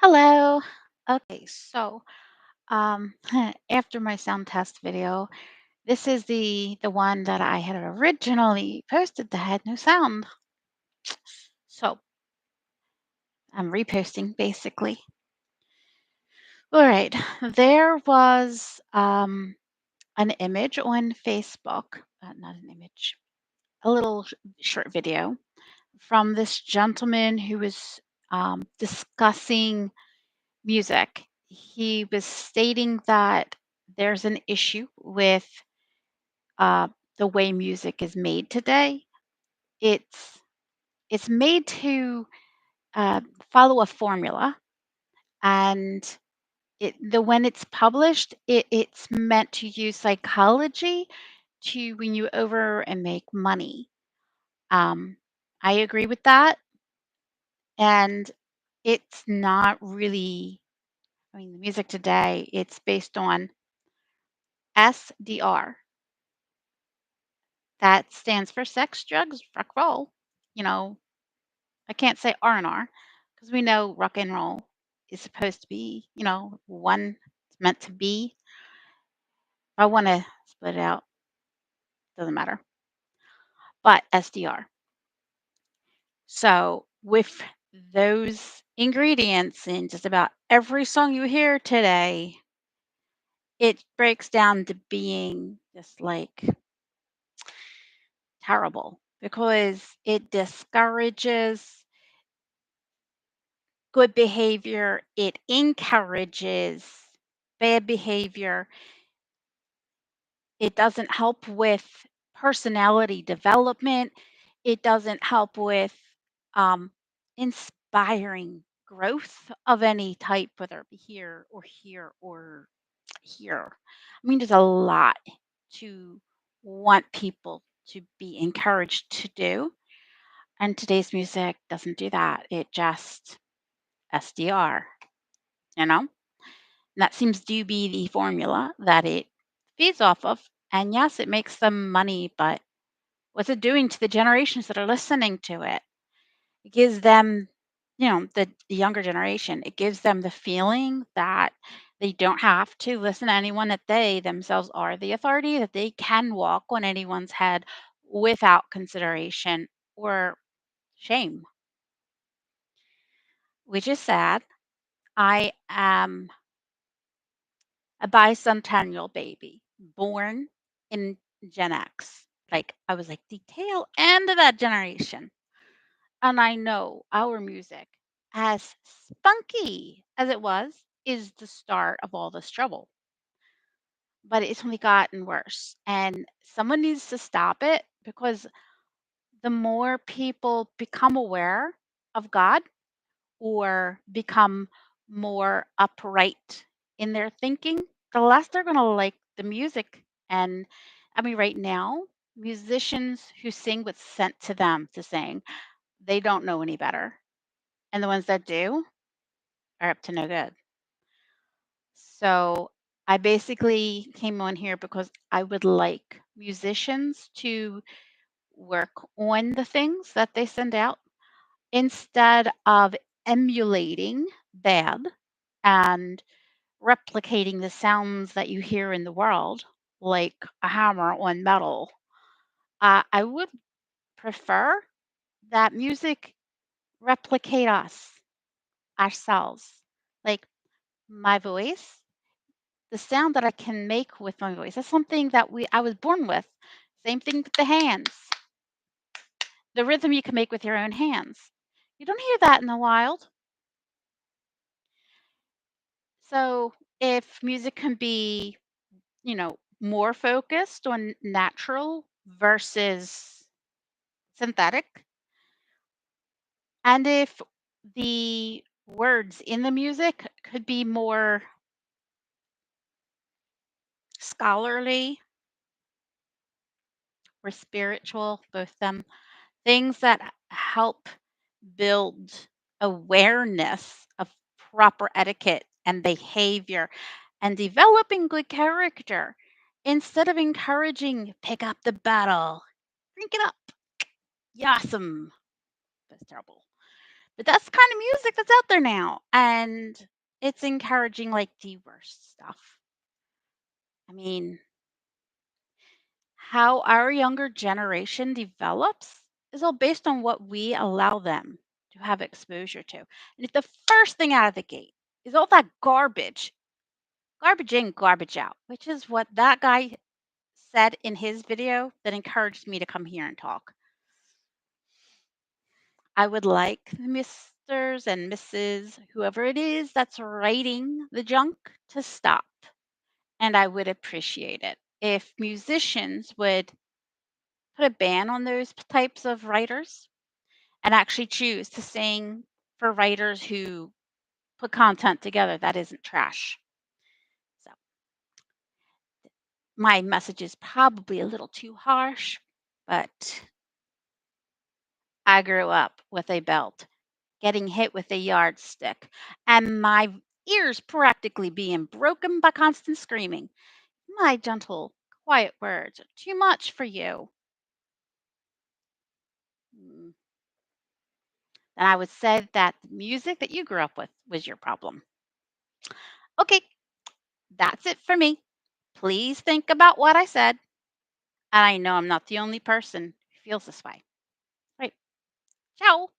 Hello. Okay, after my sound test video, this is the one that I had originally posted that had no sound. So I'm reposting basically. All right, there was an image on Facebook, not an image, a little short video from this gentleman who was discussing music. He was stating that there's an issue with uh, the way music is made today. It's it's made to uh, follow a formula, and when it's published, it's meant to use psychology to win you over and make money. Um, I agree with that, and it's not really. I mean, the music today, it's based on SDR. That stands for sex, drugs, rock, roll. You know, I can't say R&R because we know rock and roll is supposed to be, one it's meant to be. I want to split it out, doesn't matter. But SDR. So with those ingredients in just about every song you hear today, it breaks down to being just like terrible because it discourages good behavior, it encourages bad behavior. It doesn't help with personality development. It doesn't help with um, inspiring growth of any type, whether it be here or here or here. I mean, there's a lot to want people to be encouraged to do. And today's music doesn't do that. It just SDR, you know? That seems to be the formula that it feeds off of. And yes, it makes them money, but what's it doing to the generations that are listening to it? It gives them, the younger generation, it gives them the feeling that they don't have to listen to anyone, that they themselves are the authority, that they can walk on anyone's head without consideration or shame, which is sad. I am a bicentennial baby born in Gen X. Like I was like the tail end of that generation. And I know our music, as spunky as it was, is the start of all this trouble. But it's only gotten worse. And someone needs to stop it because the more people become aware of God or become more upright in their thinking, the less they're going to like the music. And I mean, right now, musicians who sing what's sent to them to sing, they don't know any better. And the ones that do are up to no good. So I basically came on here because I would like musicians to work on the things that they send out instead of emulating bad and replicating the sounds that you hear in the world, like a hammer on metal. I would prefer that music replicate us, ourselves. Like my voice, the sound that I can make with my voice. That's something that I was born with. Same thing with the hands. The rhythm you can make with your own hands. You don't hear that in the wild. So if music can be, more focused on natural versus synthetic, and if the words in the music could be more scholarly or spiritual, both them, things that help build awareness of proper etiquette and behavior and developing good character instead of encouraging pick up the battle, drink it up, yawesome. That's terrible. But that's the kind of music that's out there now, and it's encouraging, like, the worst stuff. I mean, how our younger generation develops is all based on what we allow them to have exposure to. And if the first thing out of the gate is all that garbage, garbage in, garbage out, which is what that guy said in his video that encouraged me to come here and talk. I would like the Misters and Mrs. whoever it is that's writing the junk to stop. And I would appreciate it if musicians would put a ban on those types of writers and actually choose to sing for writers who put content together that isn't trash. So my message is probably a little too harsh, but I grew up with a belt, getting hit with a yardstick, and my ears practically being broken by constant screaming. My gentle, quiet words are too much for you. Mm, then I would say that the music that you grew up with was your problem. Okay, that's it for me. Please think about what I said. And I know I'm not the only person who feels this way. Right. Ciao.